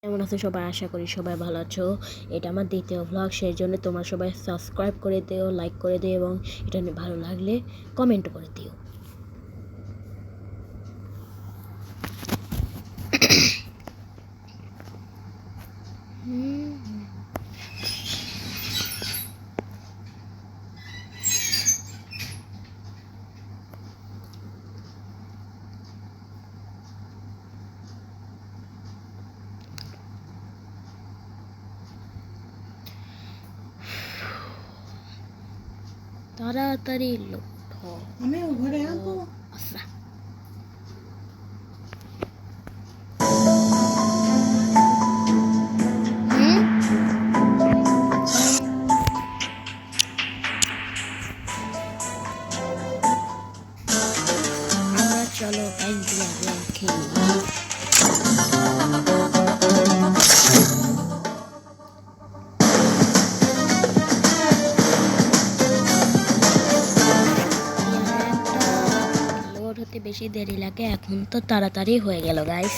কেমন আছো সবাই? আশা করি সবাই ভালো আছো। এটা আমার দ্বিতীয় ভ্লগ, সেই জন্য তোমরা সবাই সাবস্ক্রাইব করে দিও, লাইক করে দিও এবং এটা ভালো লাগলে কমেন্ট করে দিও। তাড়াতাড়ি লোড হও। আমি ঘরে আনবো। আচ্ছা, আমরা চলো ইন্ডিয়া গেম খেলি। লোড হতে বেশি দেরি লাগে, এখন তো তাড়াতাড়ি হয়ে গেল গাইস।